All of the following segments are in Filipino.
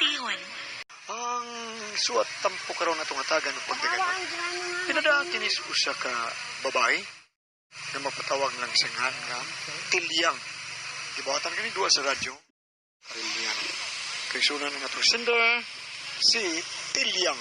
sitihon. Ang suwat tampo karon atong hatagan ng pagdagan. Pinadaan kinis usa ka babae na mapatawag lang sa nga Tilyang. Ibawatan kani duwa sa radyo. Tilyang. Kay sunan nga to sender si Tilyang.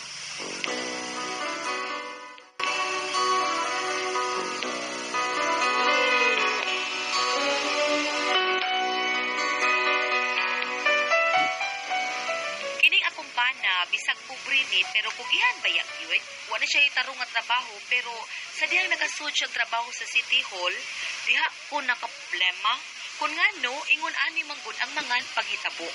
Bisag pobre ni pero pugihan ba yak yun? Wala siya itarong nga trabaho pero sa dihang nakasud siyang trabaho sa City Hall, diha ko nakaproblema. Kung nga no, ingon ani manggod ang mga paghitabo.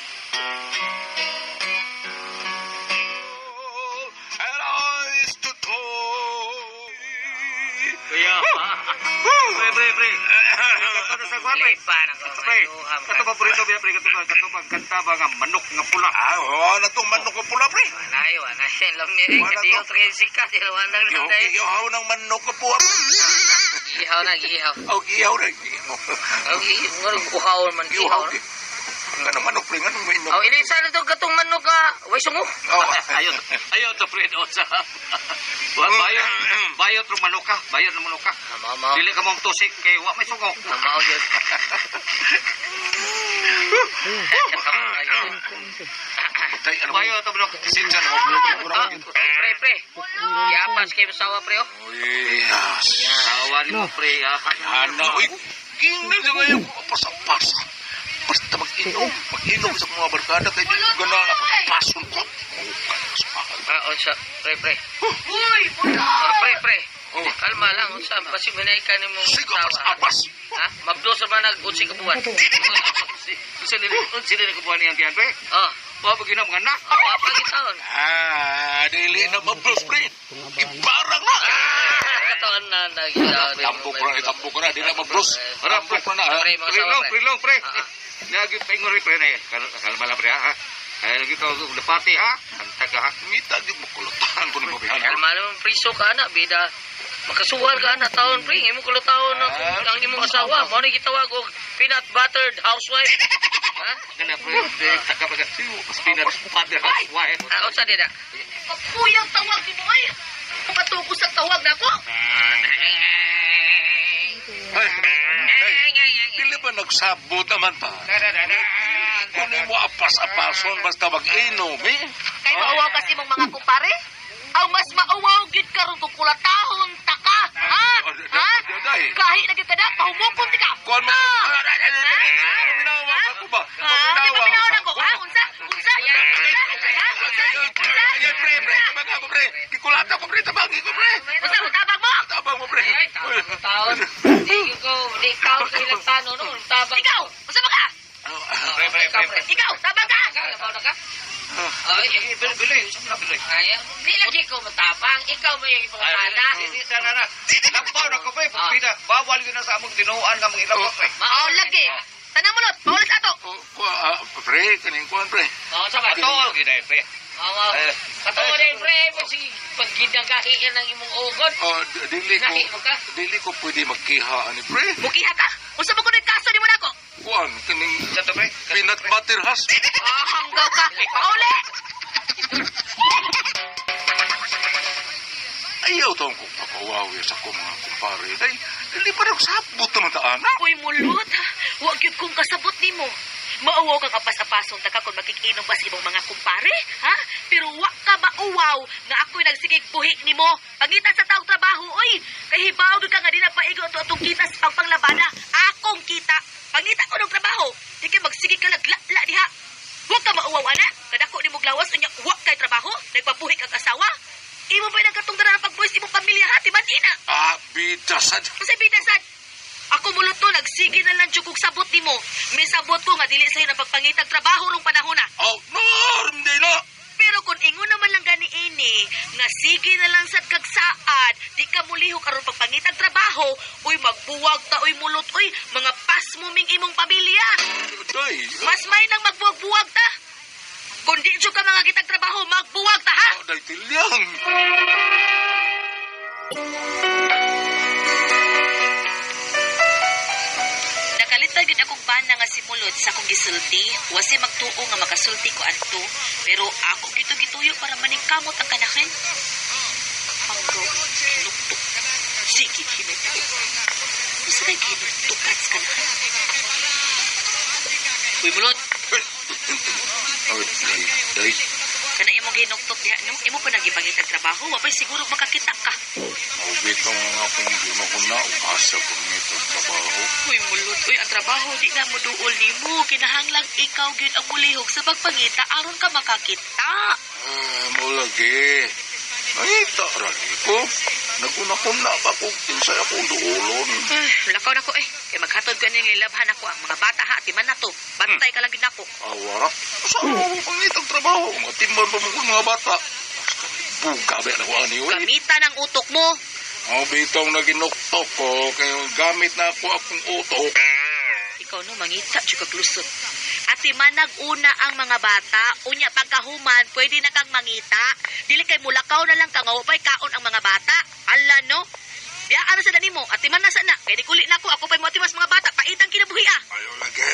Kaya pre. Kato sa gwape. Pre, kato paborito biya pre, kato magkanta ba nga manok nga pula. Na itong manok nga pula, pre. Wala. Alam niya rin, kasi yung tresika, wala lang tayo. Ihaw ng manok nga pula. Giihaw na. Gihaw na. Uhaw man, giihaw na. Nga na manok, pre, nga nung may inom. Ilisa na itong katong manok ka, way sungo. Ayaw to pre, sa bayot ng manok ka. Mamaw. Dili ka mong tusik, kay wa may sugo. Mamaw, Diyos. Bayot ng manok. Sinsan mo. Pre. Yapas kayo sawa, pre, oh. Sawa ni mo, pre. Ano, uy. Kingnan sa ngayon ko pasa-pasa. Basta mag-inom sa mga barkada kaya di ko gana pasun ko. Unsa, pre. Uy, Pre. Kalma lang, unsa, basi minay ka ni mong sige, apas. Ha? Mabdos naman nag-unsi ka buwan. Sila ni kubuhan niyang tiyan, pre. Mga pag-inom nga na. Wapa gitaon. Dili na mablos, pre. Ibarang na. Katawan na nagitaon. Tampok na, di na mablos. Tampok na. Prilong, pre. Lagi pengon pre na. Kalma lang, pre, ha? Lagi ka dapati, ha? Antag ka, ha? Mita, di mo kulutahan ko na mabihan. Kalma naman, priso ka na, bida. Makasuwar ka na taon, pre. Imo kulo taon ang imong asawa. Mo ni gitawag og peanut buttered housewife. Ha? Kana, pre. Kapag peanut butter housewife. Unsa dida? Kapuyang tawag ni mo ay. Patukos sa tawag na ko. Dili ba nagsabot naman ta? Kunin mo apas-apason basta mag-inom, eh? Kay mauwaw kasi mong mga kumpare? Ang mas mauwaw gid karon kung kulatahon ta ka. Ha? Kahit na gid kada pahumukon ti ka. Kuan mo. Minawa ko ba? Di ba minawa ko? Unsa? Pre. Kikulata ko, pre. Tabangi ko, pre. Unsa mo tabang mo? Tabang mo, pre. Taon. Di ka ilang tano no, tabang. Ikaw, unsa ba ka? Pre. Ikaw, tabang ka? Tabang ka? Bilay. Di lagi ko matabang. Ikaw mo yung ipangkana. Hindi sana na. Lampaw na ko, pre. Pagpita. Bawal yun na sa among tinuan nga mga ilawak, pre. Mao lagi. Tanang mulot, bawal sa ato. Pre, kaning kuan, pre. Sama Ato, gina, pre. Katuwa din, pre. Sige, pag ginagahiin ng imong ugon. Dili ko pwede magkiha ani, pre. Bukiha ka? Unsa ba ko kaso ni mo nako? Kuan, kaning Sato, pre. peanut butter has. Hanggaw ka. Pauli. Ayaw taong kong papawawi sa ko mga kumpare. Dili pa nagsabot naman ta, anak. Uy, mulot. Huwag yun kong kasabot ni mo. Mauwaw ka kapas-apasong taka kung makikinom ba sa ibang mga kumpare, ha? Pero wak ka mauwaw nga ako'y nagsigig buhi ni mo. Pangitan sa taong trabaho, oy. Kay hibaw ka nga di na paigo ito atong kita sa pangpanglabada. Akong kita. Pangitan ko ng trabaho. Di kayo magsigig ka lagla diha. Huwag ka mauwaw, anak. Kadako ni mo glawas, unya wak kay trabaho. Nagpabuhi kang asawa. Imo ba nagkatungdaran ang pagbuhis imong pamilya, ha? Timan-ina. Bidasan. Kasi bidasan. Ako mulot to, nagsige na lang jugog sabot ni mo. May sabot ko nga dili sa'yo na pagpangitag trabaho rong panahon na. Norm, di na. Pero kung ingon naman lang gani ini, nga sige na lang sad kagsaad, di ka muliho karon pagpangitag trabaho, uy magbuwag ta, uy mulot, uy, mga pasmuming imong pamilya. Mas may nang magbuwag-buwag ta. Kung di ka mga kitag trabaho, magbuwag ta, ha? Dahil tilyang. Nakalitag gid akong bana nga simulod sa akong gisulti, wasi magtuo nga makasulti ko adto, pero ako gituyo para maningkamot ang kanakin. Hanggaw, hinuktok. Sige, hinuktok. Gusto kay hinuktok at kanakin. Uy, mulod. Day. Kana imong hinuktok diha, no? Imo pa nagipangitag trabaho, wapay siguro makakita ka. Maubitaw nga akong di mo ko na asa ko nito trabaho. Uy, mulod. Uy, ang trabaho di na mo duol nimo. Kinahanglang ikaw gyud ang mulihog sa pagpangita aron ka makakita. Mo lagi. Nakita rali ko. Naguna-kuna pa kung kinsay akong duulon. Lakaw na ko eh. Kaya maghatod ko niyang ilabhan ako ang mga bata ha. Timan na to. Bantay ka lang din ako. Awara. Saan mo pangitang trabaho? Mga timban pa mo mga bata. Buga ba na ko ani ulit. Gamitan ang utok mo. Bitaw na ginuktok ko. Kaya gamit na ako akong utok. Ikaw no, mangita, tsukag lusot. At timanag una ang mga bata, unya pagkahuman, pwede na kang mangita. Dili kay mulakaw na lang ka, ngawapay kaon ang mga bata. Ala no? Biyaan na sa dani mo, at timan na sana. Kaya di kulit na ako pa'y motiwas mga bata, paitang kinabuhi ah. Ayaw lagi.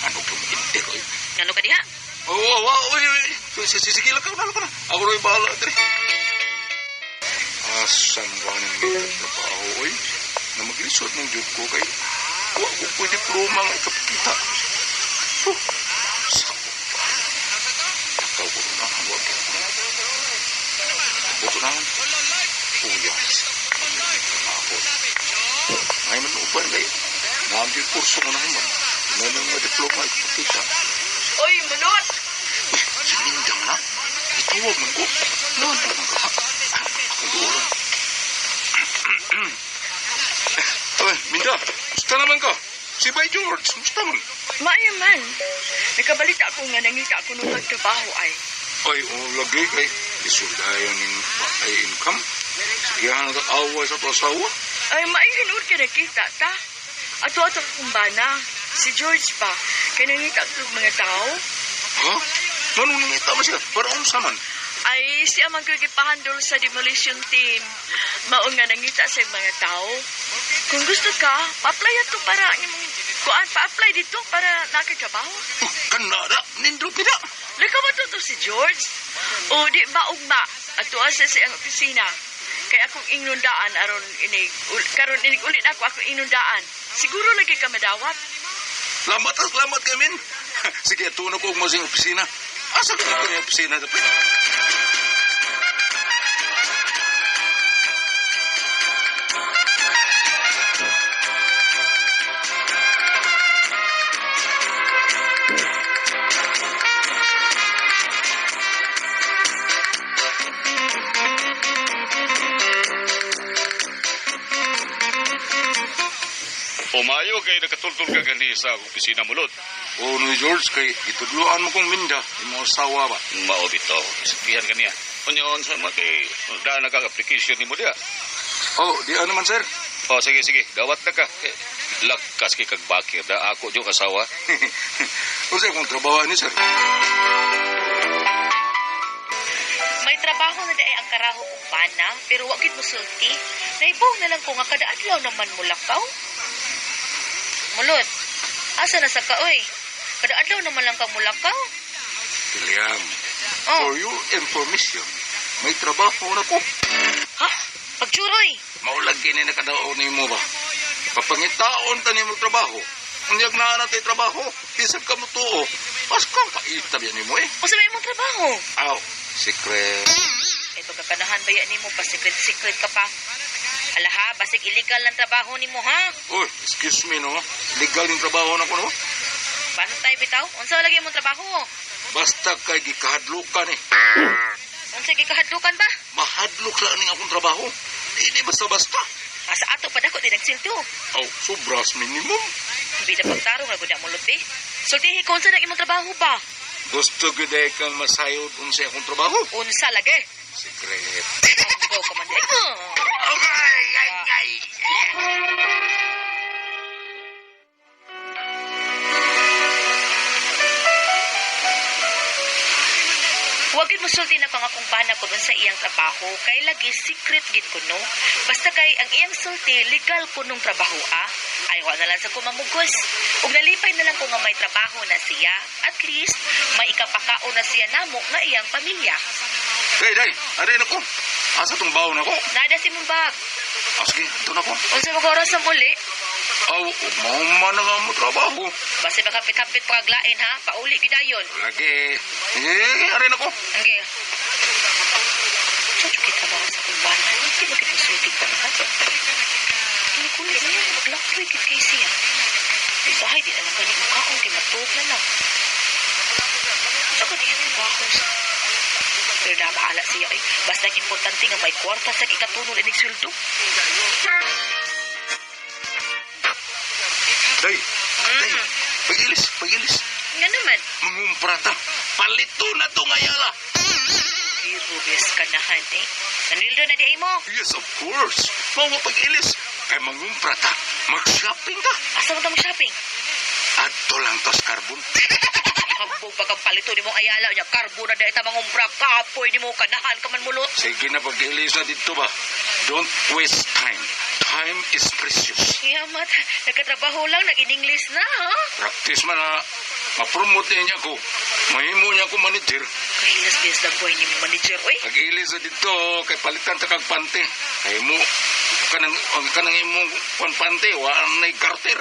Ano po mag-inter? Ano ka diha? Sige lang ka na. Ako rin bahala. Asan ba nang trabaho, oy? Na maglisod ng job ko kay wa ko pwede diploma nga ikapita. Sako pa. Ikaw ko na ang wag. Buto na. Uyas. Ako. Ay man upan kayo. Naambil kurso mo na naman. Nanong nga diploma ikapita. Oy, mulot! Si Mindang na. Itawag man ko. Noon pa naman ka. Ako doon. Ay, Minda, musta naman ka? Si Bay George, musta man? Maayo man. Nakabalita ako nga nangita ako nung nagtrabaho ay. Ay, lagi kay isuldayan ng patay income. Sigahan na away sa asawa. Ay, maayo hinood ka nakita ta. Ato kong bana. Si George pa. Kaya nangita ako ng mga tao. Ha? Ganun nangita mo siya? Para unsa man? Ay, siya magkikipahandol sa demolition team. Maong nga nangita sa mga tao. Kung gusto ka, pa-apply ato para imong kuan, pa-apply dito para nakatrabaho. Kanada, nindot nila. Lika ba to si George? O di ba ugma? Ato asa sa ang opisina. Kaya akong inundaan aron karon inig ulit akong inundaan. Siguro lagi ka madawat. Salamat kami. Sige, tuno ko mo sa opisina. Asa ka na yung opisina? Umayo kay nakatultol ka gani sa opisina mulot. O ni George, kay itudluan mo kong Minda. Yung mga asawa ba? Mao bitaw. Sabihan kaniya. Unyon sa mga kay daan na application ni mo dia. Oh, di ano man, sir? Oh, sige. Dawat na ka. Lakas kay kag bakir da ako jo kasawa. Kung sa'yo kong trabaho ni, sir. May trabaho na daay ang karaho kong bana, pero wakit mo sulti. Naibong na lang ko nga kada adlaw naman mulakaw. Mulod, asa na sa kaoy? Kada adlaw naman lang kang mulakaw. William, Oh. for your information, may trabaho na ko. Ha? Pagchuroy. Maulagi ni nakadaon ni mo ba? Papangitaon ta ni mo trabaho. Unyag na natin trabaho, bisag ka mo tuo. Paskang paitab yan ni mo eh. O sa may mong trabaho? Aw, secret. Eh, pagkakanahan ba yan ni mo? Pa-secret ka pa. Alaha, basig illegal lang trabaho ni mo, ha? Uy, excuse me no. Legal yung trabaho na ko no. Bantay bitaw? Unsa lagi mong trabaho? Basta kay gikahadlukan eh. Unsa gikahadlukan ba? Mahadlok lang ning akong trabaho. Hindi basta-basta. Asa ato pa dako din nagsildo. Aw, sobras minimum. Hindi na pagtarong na guda mo luti. Sultihi ko unsa na imong trabaho ba? Gusto gyud kang masayod unsa akong trabaho. Unsa lagi? Secret. Go, komanda. Okay, ay. Huwag gid musulti na pang akong bana ko dun sa iyang trabaho kay lagi secret gid ko no. Basta kay ang iyang sulti legal ko nung trabaho ay wa na lang sa kumamugos. Ug nalipay na lang ko nga may trabaho na siya. At least may ikapakao na siya namo nga iyang pamilya. Day, aray na ko. Asa tong bawon ako? Nada si mong bag. Sige, ito na ko. Unsa mo oras sa muli? Aw, mama na nga mo trabaho. Basta makapit-hapit paglain ha. Pauli gidayon. Lagi. Aray na ko. Okay. Chuchu kita ba sa kumbana? Hindi ba kita sulting ka na? Hindi ko na siya. Maglaktoy kit kay siya. Bahay, di naman ganit mukha kung kimatuog na lang. Saka di yan trabaho sa... Pero nabahala siya eh. Basta importante nga may kwarta sa kikatunol inig sweldo. Day, pagilis. Nga naman. Mangumprata. Palito na to ngayala. Pero bes kanahan eh. Nanildo na di ay mo. Yes, of course. Mga pagilis. Kay mangumprata. Mag-shopping ka. Asa mo tamo shopping? Adto lang tos carbon. Hambog pagkang palito ni mong ayala niya. Karbo na dahil tamang umbra. Kapoy ni mo kanahan ka man mulot. Sige na pagilis na dito ba. Don't waste time. Time is precious. Yamat, nagkatrabaho lang, nag-in-English na, ha? Practice man na. Ma-promote niya ko. Mahimo niya ko manager. Kahilas-bilas lang po ni manager, oy. Pagilis na dito. Kay palitan ta kag pante. Kay mo. Kanang imong pante. Wala na'y garter.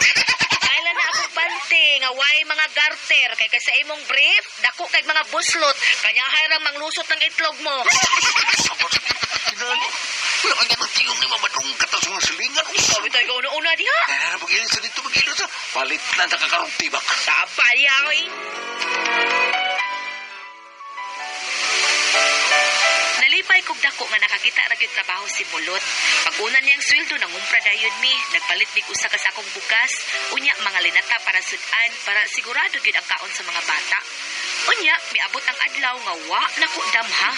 Kailan na akong pante, nga way mga garter, kay sa imong brief, dako kay mga buslot, kanya hayrang manglusot ng itlog mo. Kinali. Wala ka ganang tiyong ni mamadong katas mga silingan. Sabi tayo ka una-una diha. Kaya pagilis na dito. Pagilis na. Palit na ta kakarong tibak. Sabaya, oy. Nalipay kog dako nga nakakita ra gyud trabaho si Mulot. Pag-una niyang sweldo nangumpra dayon mi, nagpalit mig usa ka sakong bugas, unya mga linata para sudan para sigurado gyud ang kaon sa mga bata. Unya, miabot ang adlaw nga wa nako damha.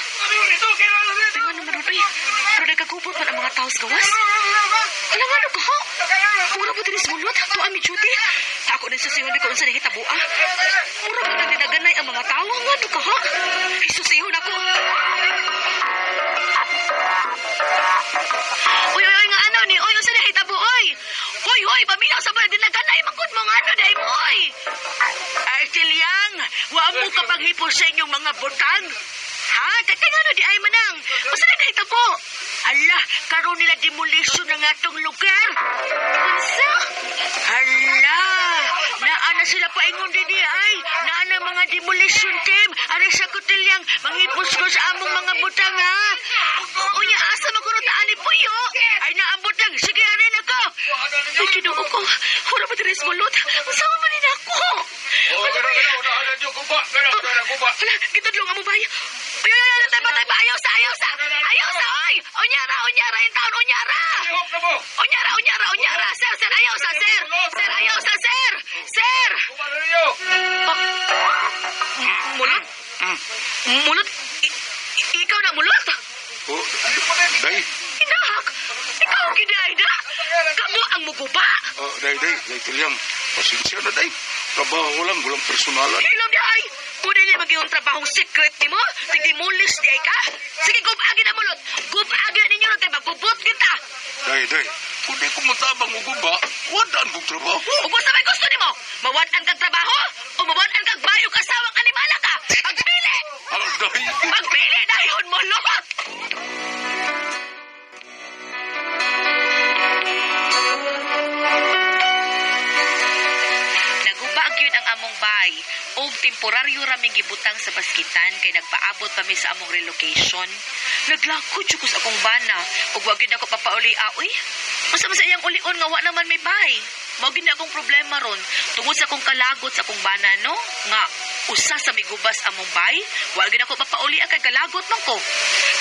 Tingnan naman ron, oy. Pero nagkagubot man ang mga taos gawas. Alam nga ka ha? Mura po din si Mulot. Ito ang duty. Ako din sa siyon di ko unsa nang hitabua. Mura po din dinaganay ang mga tao. Nga ka ha? Isusihon ako. Uy, nga ano ni? Uy, unsa nang hitabo, oy? Uy, pamilaw sa mga dinaganay. Mangkod mga ano, dahi mo, oy. Ay, Tilyang, wa mo kapag hipos sa inyong mga butang. Ha? Kating ano di ay manang? Basta na nahitabo. Hala, karoon nila demolition ng atong lugar. Unsa? Hala, naana sila paingon din ay. Naana mga demolition team. Ano sa Tilyang, manghipos ko sa among mga butang, ha? Unya, asa makurutaan ni Puyo? Ay, naambot lang. Sige, arin ako. Ay, kinuo ko. Hura ba tiris mulot? Masama man din ako. Hala, gitudlong ang mobile. Uy, tayo ba? Ayaw sa, oy! Unyara, yung taon, unyara! Unyara! Sir, ayaw sa, sir! Sir, ayaw sa, sir! Sir! Mulot? Mulot? Ikaw na, mulot? Oh, day. Inahak! Ikaw ang kinaida! Kamu ang muguba! Day, Tilyang. Pasensya na, day. Trabaho lang, walang personalan. Hilom di ay! Pwede niya mag-iong trabahong secret ni mo? Tigdimulis di ay ka? Sige, gubagi na mulot! Gubagi ninyo rin kay magbubot kita! Day. Kung di ko matabang o guba, wadaan kong trabaho. Ubos na may gusto ni mo? Mawadaan kang trabaho? O mawadaan kang bayo kasawang animala ka? Magpili! Day. Magpili na yun, mulot! Nagubag yun ang among bay o temporaryo raming gibutang sa baskitan kay nagpaabot pa mi sa among relocation. Naglakod jud ko sa akong bana ug wa gyud ako papauli aoy. Unsa man sa iyang ulion nga wa naman may bay. Mao gyud akong problema ron tungod sa akong kalagot sa akong bana no nga usa sa migubas among bay, wa gyud ako papauli kay kalagot man ko.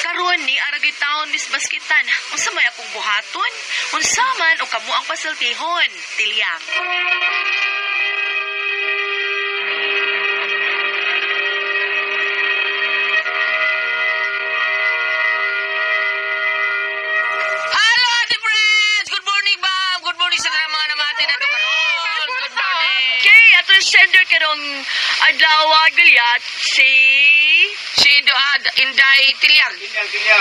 Karon ni ara gyud taon mis baskitan. Unsa may akong buhaton? Unsa man o kamo ang pasultihon, Tilyang? Sender karong adlaw gilyat si Si Doan. Inday Tilyang.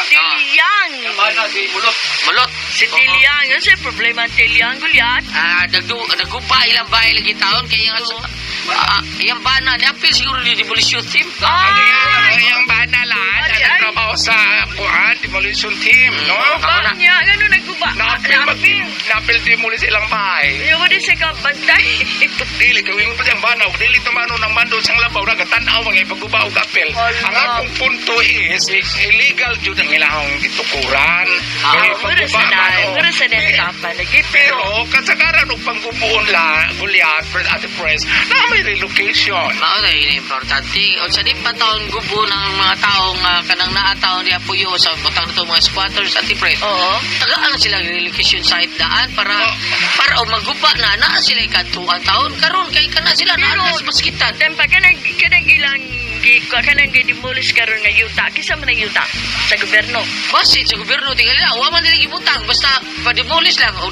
Tilyang. Bana si Mulot. Mulot. Si Tilyang. Ano sa problema ang Tilyang, Gulyat? Nagkupa ilang bahay lagi taon kaya nga yung bana ni apil siguro ni demolition team. Yung bana lang, nagtrabaho sa kuan, demolition team, no? Ba niya, ano nagkuba? Napil demolish ilang bahay. Yung mo din siya kabantay. Dili, gawin mo pa siyang banaw. Dili tumano ng mando siyang labaw, nagatanaw mga ipagkubaw kapil. Ang akong punto is, illegal jud ang ilahong gitukuran. Mura sa dahil, mura sa dahil kapan. Pero, kasagaran o panggubuon la, Gulyat, at the press, na may relocation. Mao na yun importante. O sa di pa taon gubo ng mga taong kanang naataon niya puyo sa butang nito mga squatters at press. Oo. Tagaan sila relocation site daan para o maguba na sila ikatuan taon karon kay kana sila na sa baskitan. Tempa kanang ilang kanang demolish karon nga yuta. Kisa man ang yuta sa gobyerno. Basit sa gobyerno tingali na wa man dili gibutang basta pa-demolish lang. O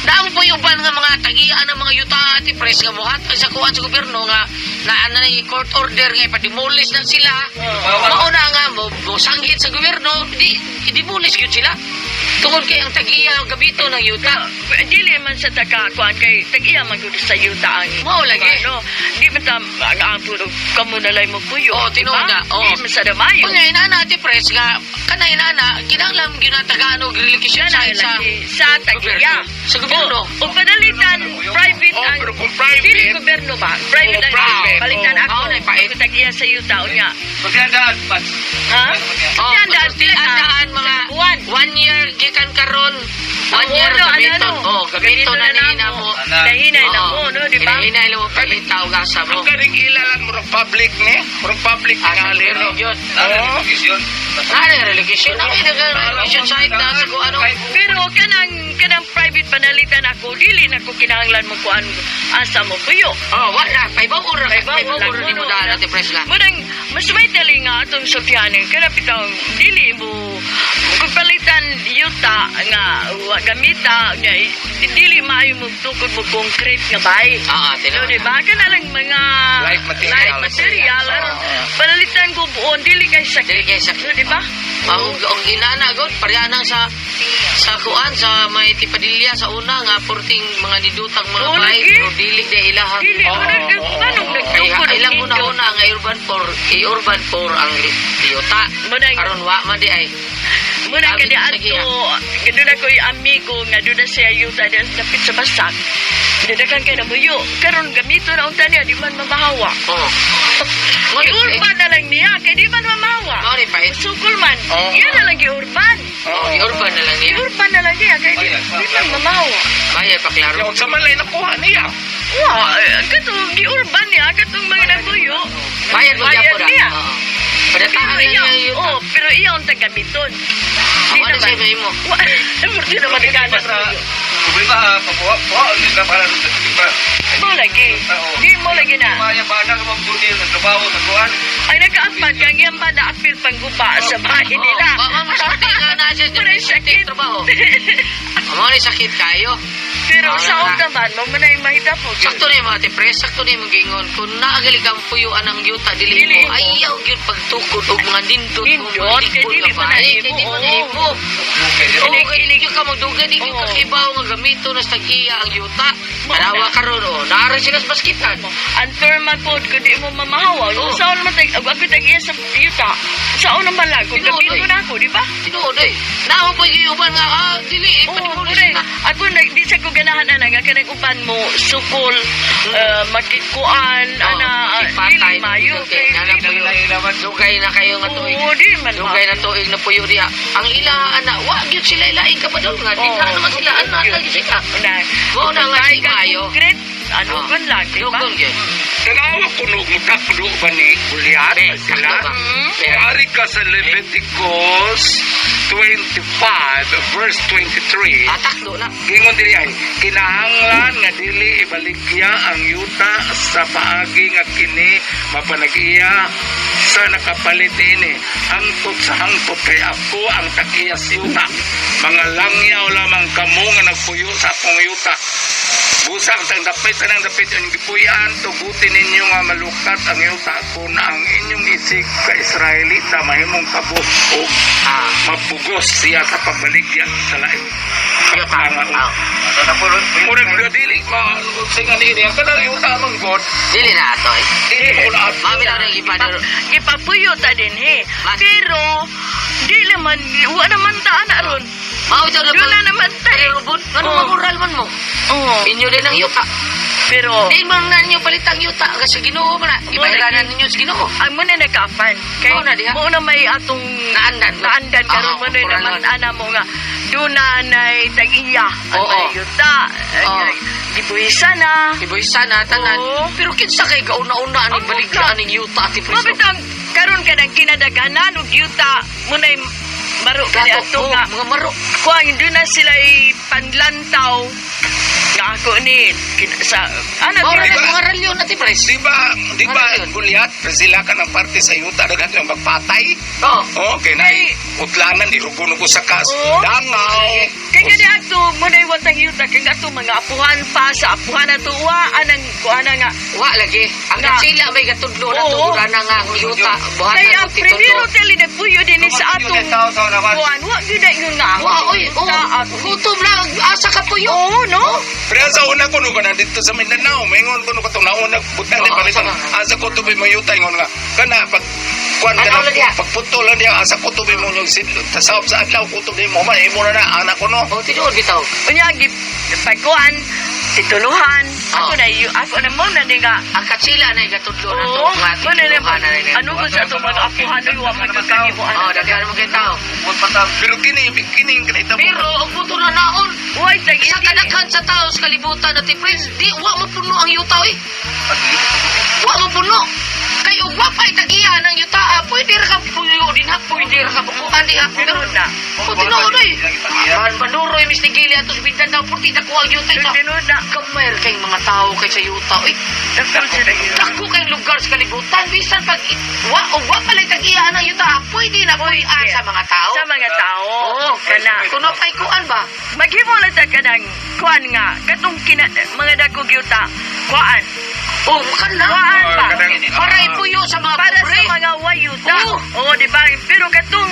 daam po yung ban nga mga tagian ng mga yuta at press nga buhat sa kuan sa gobyerno nga na court order nga pa-demolish na sila. Mao na nga mo sanggit sa gobyerno i-demolish gyud sila. Tungod kay ang tagiya gabito ng yuta. Dili man sa kuan kay tag-iya man gud sa yuta ang Mao lagi. ano. Di man ta ang puro kamo na lay mo puyo. Oo, tinuod na. Oo. Di man sa damayo. Kung ngayon na ti press nga kanay na kinahanglan ginatagaan og relocation site Sa tagiya. Sa gobyerno. O panalitan private ang Pero kung private, dili gobyerno ba? Private ang private. palitan ako. Oo, nagpait. Ako tagiya sa yuta unya. Pagdadaan, Pats. Ha? Oh, Yan daan andaan mga buwan. 1 year gikan karon. 1 year Ano, gamiton. ano? Oh, gamiton na nina mo. Dahinay na mo, no, di ba? Hinahinay lang mo palitaw gasa mo. ang galing ilalan mo ng public ni, murag public Ang ngali, no? religion. Oo. Ano relocation? Ang relocation site na sa kung ano. Pero kanang private panalitan ako, dili na ko kinahanglan mo kuan asa mo puyo. Oh, wala. Kay bawor ra. Kay Bawor bawor lang, di mo no? daan natin press lang. Murang mas may dali nga atong sufyanin kana bitang dili mo kung palitan yuta nga wa gamita nga dili maayo mo tukod mo concrete nga bay. Tinuod. No, di ba? Kana lang mga Light material. aron panalitan ko buon dili kay sakit. Dili kay sakit. No, di ba? Ang inana god paryanang sa kuan sa may tipadilya sa una nga porting mga nidutang mga Oo, bahay lagi. pero dili de ilahang. Dili mo na manong nagtukod. Kaya ilang una nga urban for ang yuta. Munang Karon wa man di ay. Muna Sabi kadi ko sa adto, doon ako yung amigo nga doon na siya yuta dahil napit sa basak. Dadakan kay na muyo. Karon gamito na unta niya, di man mamahawa. Oo. Urban na lang niya, kay di man mamahawa. Mao ni pait. Sukul man, Oo. yun na lang urban. Oh, urban na lang niya. Urban na lang niya, kay di man mamahawa. Bayad pa klaro. Yung sa malay nakuha niya. Wow, katong gi-urban niya, katong mga nabuyo. Bayad mo Bayad gyapon ra. niya. Oo. Padataan Pero niya iya, yuta. oh, pero iya ang tagamiton. Di Ano sa naman. mo? Di naman ikanas mo. Problema, papuwa, hindi na para sa iba. Mo lagi. Di mo lagi na. Maya bana ka magdudi ng trabaho sa kuwan. Ay nagkaampan kang yan ba na apil pangguba sa bahay nila. Sakit nga na siya. Pero sakit. Trabaho. Mao ni sakit kayo. Pero Wala sa na. naman, mo man ay mahita po. Sakto na yung mga tipres, sakto na yung gingon. Kung naagali kang puyuan ng yuta, dili Dili mo, mo. ayaw yun pagtukod o mga dindot. Nindot, kay dili mo na Kay imo, di mo na oo. imo. Oo, kay di ka magdugay, di Oo. ka kibaw nga gamito na stag-iya ang yuta. Parawa ka ron, o. Naara sila sa baskitan. Unfair man po, kung di mo mamahawa. Oo. Sa naman, ako tag-iya sa yuta. Sa naman lang, kung Tinuod, gabito eh. na ako, di ba? Tinuod eh. Naamo pa yung uban nga, dili, Oo, panimulis correct. na. Ako di sa ko ganahan na nga kanang uban mo sukol makikuan ana Makipatay. dili mayo kay Nana po yung dugay na kayo nga tuig. Oo, di man Dugay na tuig na puyo diya. Ang ilang anak, wag yun sila ilaing kapadol nga. Di na naman sila, anak lagi sila. Mo na nga si Mayo. Ano Oo. kun lang, di ba? Dugon yun. Tanawa ko nung mutapulo ba ni Gulyat? Be, Sila? sakto ba? Kuwari ka sa Leviticus 25 verse 23. Takdo na. Gingon dili ay kinahanglan nga dili ibaligya ang yuta sa paagi nga kini mapanag-iya sa nakapalit ini hangtod sa hangtod kay ako ang takiyas yuta mga langyaw lamang kamo nga nagpuyo sa akong yuta busang sang dapit ang gipuyan tugutin ninyo nga malukat ang yuta kung ang inyong bisig ka Israelita mahimong kabus o mapugos siya sa pagbaligya sa lain. Murag na dili singa ni niya kada yuta man god. Dili na ato eh. Dili mo na at Mami na rin iba na Ipapuyo ta din pero di naman wa naman ta ana ron. Mami ito na Doon na naman tayo. Rubon, ano Oo. mamoral man mo? Oo. Inyo din ang yuta. Pero Di man na ninyo palitang yuta kasi ginoo mo na. Ibayranan ninyo sa ginoo. ang mo na nagkapan. Kay Oo na diha. mo na may atong naandan karon mo na kural naman na. ana mo nga dunanay tag-iya. Oo. Ang yuta. Oo. Gibuhisa na. Iboy sana tanan. Oo. Pero kinsa kay gauna-una aning Oo, baligyan aning yuta ati preso. Mabitang karon ka nang kinadaganan og yuta mo na maro kani ato nga mga maro. kuang doon na sila panlantaw nga ako ni sa ana Maura Di na ba? mga ralyon ati pres. Di ba Ano yun? Goliath sila ka ng parte sa yuta daghan yung magpatay. Oh. Okay na utlanan irugon ko sa kas. Oo. Dangaw. kay kani ato mo na watang yuta kay ato mga apuhan pa sa apuhan ato wa anang kuana nga Wa lagi. Ang Nga. sila may gatudlo na Oo. tugura na nga ang yuta. Buhat kay na ang titulo. primero tali na puyo din sa atong kuan wa gyud na yun nga Wa oy, gutom lang asa ka po yun. oo no Pero sa una ko nung dito sa Mindanao, maingon ko nung katong nauna butang ni Oo, palitan. sama. Asa ko tubi mo yutay ngon nga. Kana pag kuan ka Ano lang yan? na pagputol lang diya asa ko tubi mo yung tasawp sa adlaw ko tubi mo man imo na anak ko no. O, tinuod bitaw. unya gi pagkuan tituluhan Oo. ako na mo na di nga Ang katsila na gatudlo na to. oo Nga mo na tituluhan na rin. ano ko sa ato mga apuhan ay wa man kagibuan Oh, daghan mo kay tao. Pero kini kanita mo. Pero ang puto na naon. Uy, tagi Sa kadaghan sa tao sa kalibutan na ti Prince, di wa mo puno ang yuta eh. Wa mo puno. Kay ug wa pa itagiya ng yuta, pwede ra ka puyo din ha, pwede ra ka bukuan di ha. Pero na o tinuod eh. Man panuroy mistigili atos bidan daw puti na kuha yuta sa. tinuod na Kamay kay mga tao kay sa yuta eh. dakal sila yun Dako kay lugar sa kalibutan bisan pag wa pala itagiya ng yuta, pwede na puyan sa mga tao. sa mga tao Oo, kana kuno pay kuan ba? maghimo lang ta kanang kuan nga katong mga dagkog yuta kuan Oh, kana. kuan pa Para ipuyo sa mga para pobre. sa mga wayuta Oo. oo di ba pero katong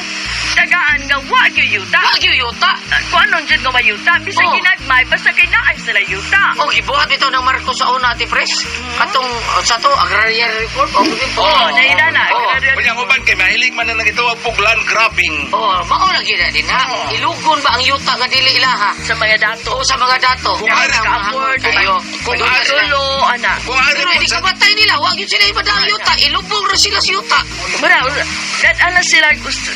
tagaan nga wa gyud yuta Wagyo yuta. kuan nun jud nga wayuta bisan Oo. ginagmay basta kay naay sila yuta Oh, ibuhat ito ng Marcos sa una, Ate Pres. Katong, sa to, agrarian report. Oh, naila na Oh. Kanya uban kay mahilig man na nagitawag puglan grabbing. Oh, mao lagi na din ha. Ilugon ba ang yuta nga dili ilaha? sa mga dato O sa mga dato. Kung ano, ka-afford kayo. Kung Kung ano, tulo ana Kung ari pero mo hindi sa kabatay nila, wag yun sila iba ang yuta. Ilubog ra sila sa yuta. Mara, dadala sila,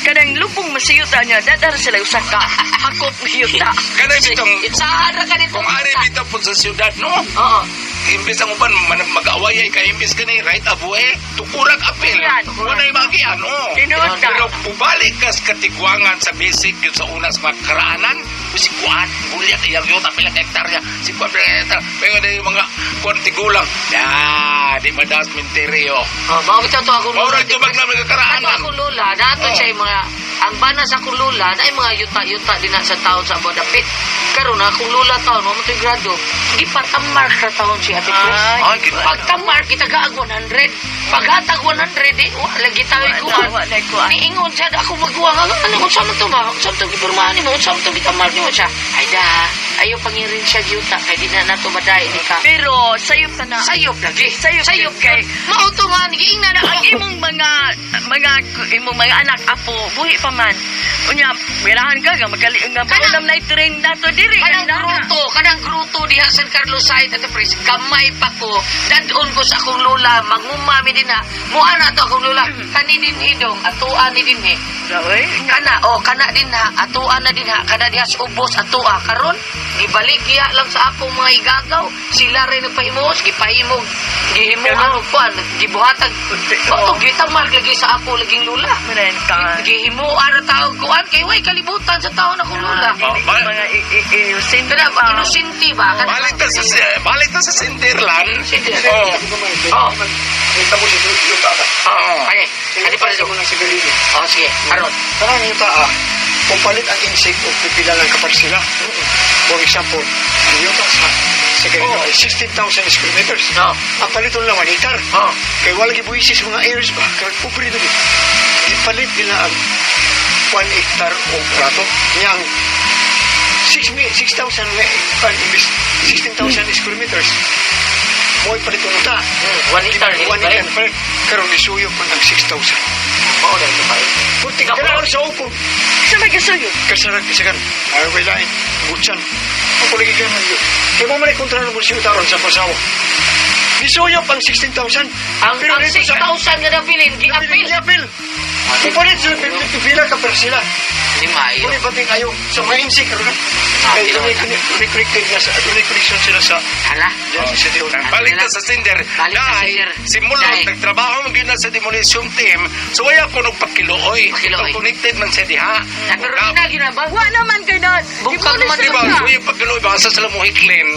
kadang lubong masiyuta niya, dadala sila usa ka hakot na yuta. kanay bitong Itsahan ra ka dito. kung ari bitaw po sa siyudad no. Oo. Imbes ang uban mag-away kay imbes kani right abuhe tukurak apel. Yan. Wala magian no. Tinuod ka. Pero pubalik ka sa katigwangan sa basic yun sa una sa mga karaanan, si Kuan, buliak iyang yun, pila ka hektarya, si Kuan, pila ka hektarya, pero na yung mga Kuan tigulang, di madas minteryo. Oh, mao bitaw to ako Maura ito Ate Pres. maglamig ka karaanan. Ako lula, dato siya yung mga ang bana sa akong lula na mga yuta-yuta din na sa taon sa Bodapit. Karon akong lula taon mo mo grado. Gipatamar sa taon si Ate Pres. Ay, Pagtamar kita gaag 100. Paghatag 100 di wa lagi tayo ko. Wa na kuan. Niingon siya ako magwa nga ano unsa man to ba? Unsa man to gipormahan mo? Unsa man to gitamar nimo siya? Ay da, ayo pangirin siya yuta kay di na nato maday ni ka. Pero sayop ka na. Sayop lagi. Sayop kay. Mao to nga giingna na Ang imong imong mga anak apo buhi pa man. Unya, mirahan ka nga magkaliung nga Kanang- ulam na train nato diri Kanang gruto diha San Carlos side at Pres, gamay pa ko. Dadon ko sa akong lola, mangumami din ha. Muha na to akong lola. Kani din hidong, atuan ni din he. Kana din ha, atuan na din ha. Kana diha sa ubos, atua. Karon, gibaligya lang sa akong mga igagaw. Sila rin nagpahimos, gipahimog. Gihimuhan og kuan, gibuhatag. O, gitamag lagi sa ako laging lola. Maren ka. Gihimuan na taong kuan, kay way kalibutan sa taon akong lola. Mga iusin Kada pa. inusinti ba? balik ta sa Sinderland. Sinti. Oh. Oh. Oo. Ay, hindi pa rin. Oh, sige. Karon. Karang yuta kung palit ang insect o pipila lang kaparsila. For example, yung sa ganito ay 16,000 square meters. Ang paliton lang 1 hectare. Kaya walang ibuisis mga airs ba? Kaya pobre doon. Ipalit nila ang 1 hectare o prato. Yang 6,000 imbis 16,000 square meters. Mo'y paliton na ta. 1 hectare. 1 hectare palit. Karoon isuyok man ang 6,000. Puti ka na sa upo. Sa may kasuyo. Kasarag kasagan. Ayaw may lain. Butsan. Ang palagi ka na yun. Kaya mo man ay kontra ng munisyo taron sa pasawa. Isuyo pang 16,000. Ang 6,000 nga na pilin, gi-apil. Apil. Kung palit sila, pipila ka per sila. Hindi maayo. Kung ibating ayaw sa mga insik, ano na? Kaya connection sila sa Hala. sa Dion. Balik na sa Cinder. Balik na sa Dahil Cinder. simula Dahil. nagtrabaho mo gina sa demolition team. So wala ko nung pakiluoy. Pakiluoy. Connected man sa diha. Pero rin na ginabang. Wa naman kay na. Bukang naman, Di ba? ka. So yung pakiluoy baka sa mo hiklin.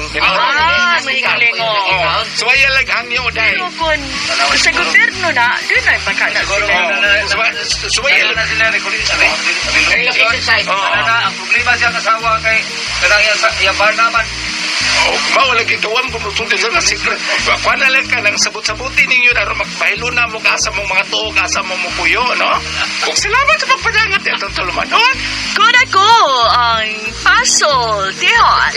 May galing, oh. So wala lang hangyo dahil. Pero kung sa gobyerno na, doon ay baka na sila. So wala lang. Relocation site. Ang problema siya kasawa kay kanang yabar naman. Mao lagi kawam kung mutunti sa mga secret. Kuha na lang ka nang sabot-sabuti ninyo na magpahilo na mo kasa mong mga tuo, kasa mong mupuyo, no? Kung salamat sa pagpadangat, itong tulumanon. Kung ako ang pasol, tihon.